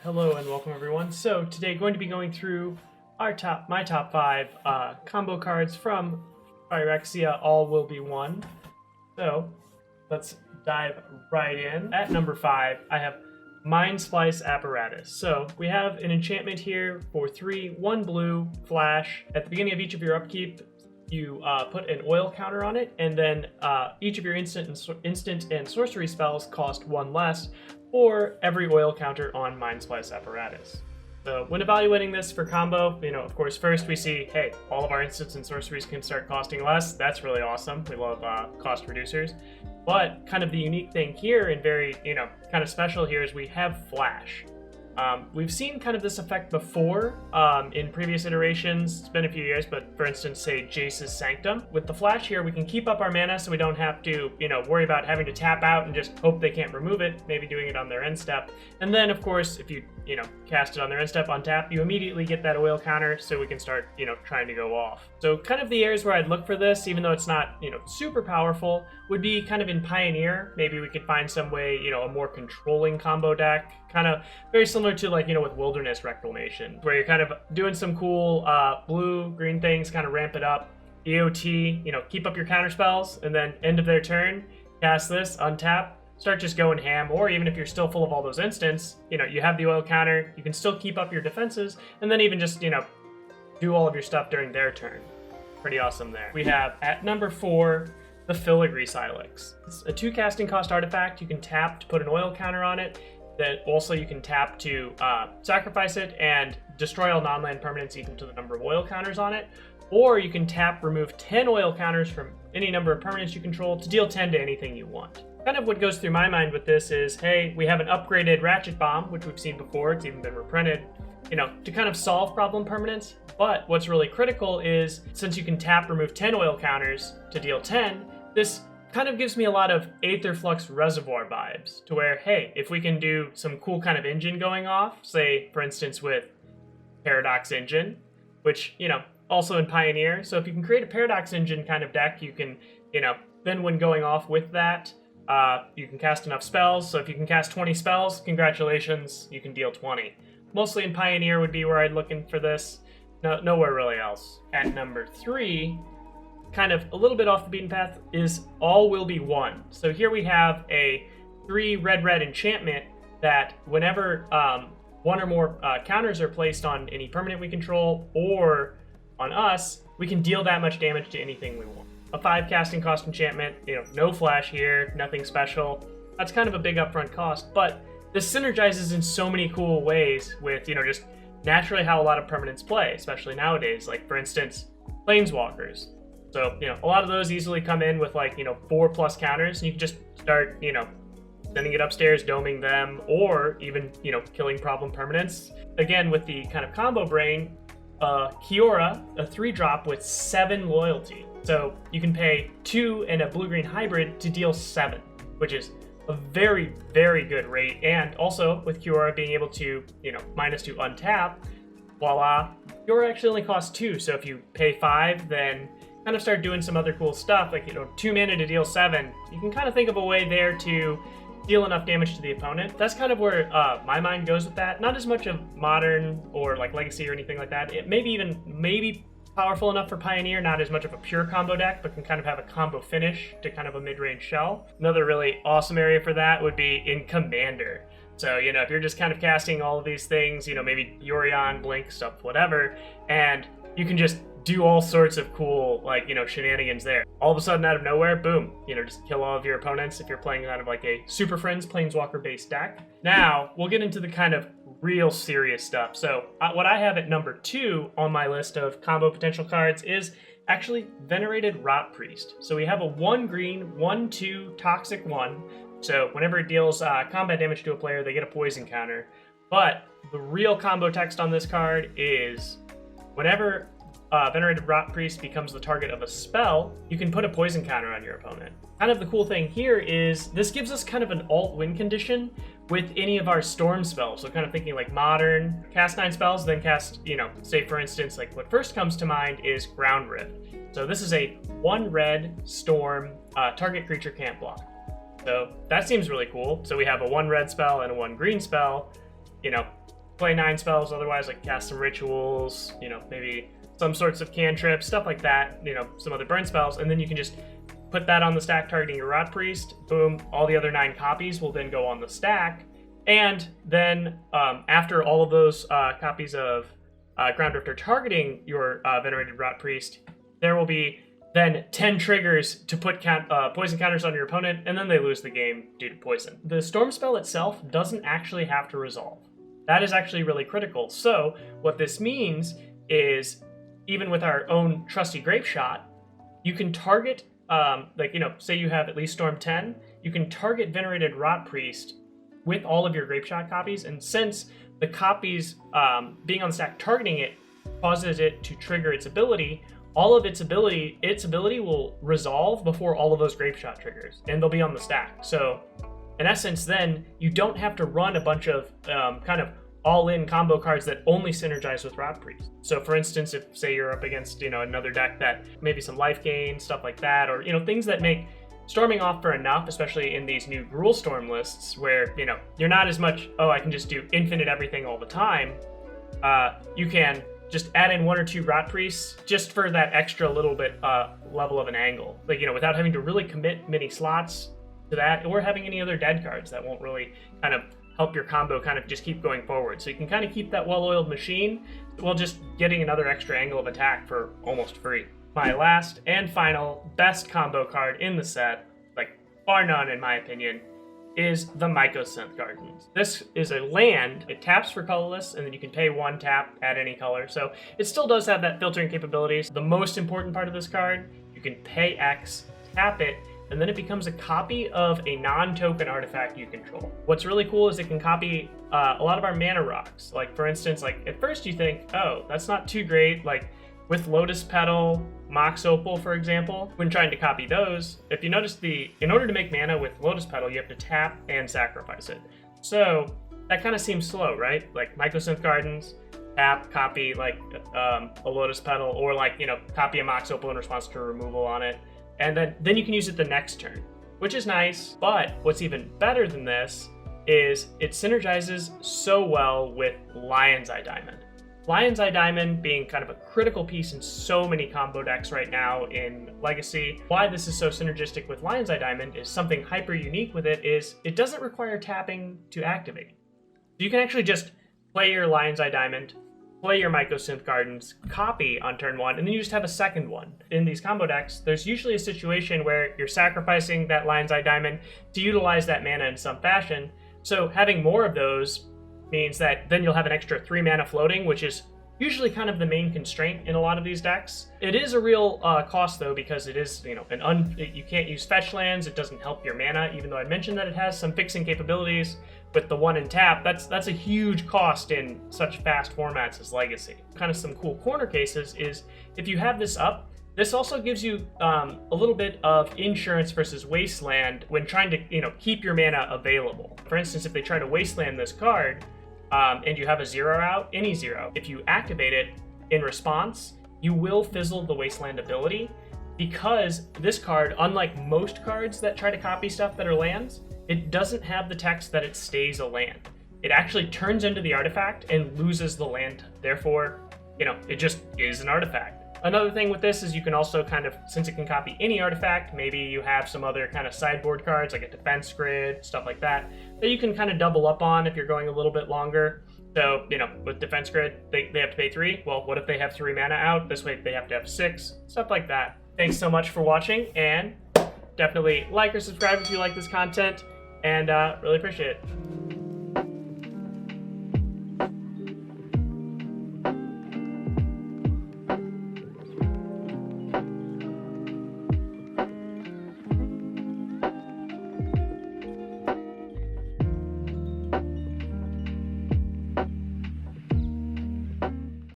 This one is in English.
Hello and welcome everyone. So today going to be going through my top 5 combo cards from Phyrexia. All will be one. So let's dive right in. At number 5, I have Mindsplice Apparatus. So we have an enchantment here for 3, 1 blue, flash. At the beginning of each of your upkeep, you put an oil counter on it, and then each of your instant and sorcery spells cost 1 less for every oil counter on Mindsplice Apparatus. So when evaluating this for combo, of course, first we see, hey, all of our instants and sorceries can start costing less. That's really awesome. We love cost reducers. But kind of the unique thing here and very, kind of special here is we have flash. We've seen kind of this effect before in previous iterations. It's been a few years, but for instance, say Jace's Sanctum. With the flash here, we can keep up our mana so we don't have to, worry about having to tap out and just hope they can't remove it, maybe doing it on their end step. And then, of course, if you, cast it on their end step on tap, you immediately get that oil counter so we can start, trying to go off. So kind of the areas where I'd look for this, even though it's not, super powerful, would be kind of in Pioneer. Maybe we could find some way, a more controlling combo deck, kind of very similar to with Wilderness Reclamation, where you're kind of doing some cool blue-green things, kind of ramp it up. EOT, keep up your counter spells, and then end of their turn, cast this, untap, start just going ham, or even if you're still full of all those instants, you have the oil counter, you can still keep up your defenses, and then even just, do all of your stuff during their turn. Pretty awesome there. We have, at number 4, the Filigree Sylex. It's a 2 casting cost artifact. You can tap to put an oil counter on it. Then also you can tap to sacrifice it and destroy all non-land permanents equal to the number of oil counters on it. Or you can tap, remove 10 oil counters from any number of permanents you control to deal 10 to anything you want. Kind of what goes through my mind with this is, hey, we have an upgraded Ratchet Bomb, which we've seen before, it's even been reprinted, to kind of solve problem permanents. But what's really critical is, since you can tap, remove 10 oil counters to deal 10, this kind of gives me a lot of Aetherflux Reservoir vibes, to where, hey, if we can do some cool kind of engine going off, say, for instance, with Paradox Engine, which, also in Pioneer, so if you can create a Paradox Engine kind of deck, you can, then when going off with that, you can cast enough spells, so if you can cast 20 spells, congratulations, you can deal 20. Mostly in Pioneer would be where I'd look in for this, nowhere really else. At number 3, kind of a little bit off the beaten path, is All Will Be One. So here we have a 3 red enchantment that whenever 1 or more counters are placed on any permanent we control or on us, we can deal that much damage to anything we want. A 5 casting cost enchantment, no flash here, nothing special. That's kind of a big upfront cost, but this synergizes in so many cool ways with, just naturally how a lot of permanents play, especially nowadays. Like, for instance, Planeswalkers. So, a lot of those easily come in with 4+ counters, and you can just start, sending it upstairs, doming them, or even, killing problem permanents. Again, with the kind of combo brain, Kiora, a 3-drop with 7 loyalty. So you can pay 2 and a blue-green hybrid to deal 7, which is a very, very good rate. And also, with Kiora being able to, -2 untap, voila, Kiora actually only costs 2. So if you pay 5, then kind of start doing some other cool stuff, like 2 mana to deal 7. You can kind of think of a way there to deal enough damage to the opponent. That's kind of where my mind goes with that. Not as much of Modern or Legacy or anything like that. It maybe powerful enough for Pioneer, not as much of a pure combo deck, but can kind of have a combo finish to kind of a mid-range shell. Another really awesome area for that would be in Commander. So, if you're just kind of casting all of these things, maybe Yorion, Blink, stuff, whatever, and you can just do all sorts of cool, shenanigans there. All of a sudden, out of nowhere, boom, just kill all of your opponents if you're playing kind of like a Super Friends Planeswalker-based deck. Now, we'll get into the kind of real serious stuff. So, what I have at number 2 on my list of combo potential cards is actually Venerated Rotpriest. So we have a 1-green, 1/2 toxic 1. So whenever it deals combat damage to a player, they get a poison counter. But the real combo text on this card is whenever Venerated Rotpriest becomes the target of a spell, you can put a poison counter on your opponent. Kind of the cool thing here is this gives us kind of an alt win condition with any of our storm spells. So kind of thinking like Modern, cast 9 spells, then cast, say for instance, what first comes to mind is Ground Rift. So this is a 1 red storm, target creature can't block. So that seems really cool. So we have a 1 red spell and a 1 green spell, play 9 spells otherwise, like cast some rituals, you know, maybe some sorts of cantrips, stuff like that, you know, some other burn spells, and then you can just put that on the stack targeting your Rotpriest. Boom, all the other 9 copies will then go on the stack. And then after all of those copies of Ground Rift are targeting your Venerated Rotpriest, there will be then 10 triggers to put poison counters on your opponent, and then they lose the game due to poison. The Storm spell itself doesn't actually have to resolve. That is actually really critical. So what this means is, even with our own trusty Grape Shot, you can target, like, you know, say you have at least Storm 10, you can target Venerated Rotpriest with all of your Grape Shot copies, and since the copies being on the stack targeting it causes it to trigger its ability, all of its ability will resolve before all of those Grape Shot triggers, and they'll be on the stack. So in essence, then you don't have to run a bunch of kind of all-in combo cards that only synergize with Rotpriest. So for instance, if say you're up against, you know, another deck that maybe some life gain, stuff like that, or, you know, things that make storming off for enough, especially in these new Gruul Storm lists where, you know, you're not as much, oh, I can just do infinite everything all the time. You can just add in 1 or 2 Rotpriests just for that extra little bit level of an angle. Like, you know, without having to really commit many slots to that, or having any other dead cards that won't really kind of help your combo kind of just keep going forward. So you can kind of keep that well-oiled machine while just getting another extra angle of attack for almost free. My last and final best combo card in the set, like bar none in my opinion, is the Mycosynth Gardens. This is a land. It taps for colorless, and then you can pay 1 tap, add any color. So it still does have that filtering capabilities. The most important part of this card, you can pay X, tap it, and then it becomes a copy of a non-token artifact you control. What's really cool is it can copy a lot of our mana rocks. Like, for instance, like at first you think, oh, that's not too great. Like with Lotus Petal, Mox Opal, for example, when trying to copy those, if you notice in order to make mana with Lotus Petal, you have to tap and sacrifice it. So that kind of seems slow, right? Like Mycosynth Gardens, tap, copy like a Lotus Petal, or like, you know, copy a Mox Opal in response to a removal on it. And then you can use it the next turn, which is nice. But what's even better than this is it synergizes so well with Lion's Eye Diamond. Lion's Eye Diamond being kind of a critical piece in so many combo decks right now in Legacy. Why this is so synergistic with Lion's Eye Diamond is something hyper unique with it is it doesn't require tapping to activate. So you can actually just play your Lion's Eye Diamond, play your Mycosynth Gardens, copy on turn 1, and then you just have a second one. In these combo decks, there's usually a situation where you're sacrificing that Lion's Eye Diamond to utilize that mana in some fashion. So having more of those means that then you'll have an extra 3 mana floating, which is usually kind of the main constraint in a lot of these decks. It is a real cost though, because it is, you know, you can't use fetch lands. It doesn't help your mana, even though I mentioned that it has some fixing capabilities with the 1 and tap. That's a huge cost in such fast formats as Legacy. Kind of some cool corner cases is if you have this up, this also gives you a little bit of insurance versus wasteland when trying to, you know, keep your mana available. For instance, if they try to wasteland this card, and you have a 0 out, any 0, if you activate it in response, you will fizzle the wasteland ability, because this card, unlike most cards that try to copy stuff that are lands, it doesn't have the text that it stays a land. It actually turns into the artifact and loses the land. Therefore, you know, it just is an artifact. Another thing with this is you can also kind of, since it can copy any artifact, maybe you have some other kind of sideboard cards like a defense grid, stuff like that you can kind of double up on if you're going a little bit longer. So, you know, with defense grid, they have to pay 3. Well, what if they have 3 mana out? This way they have to have 6, stuff like that. Thanks so much for watching, and definitely like or subscribe if you like this content, and really appreciate it.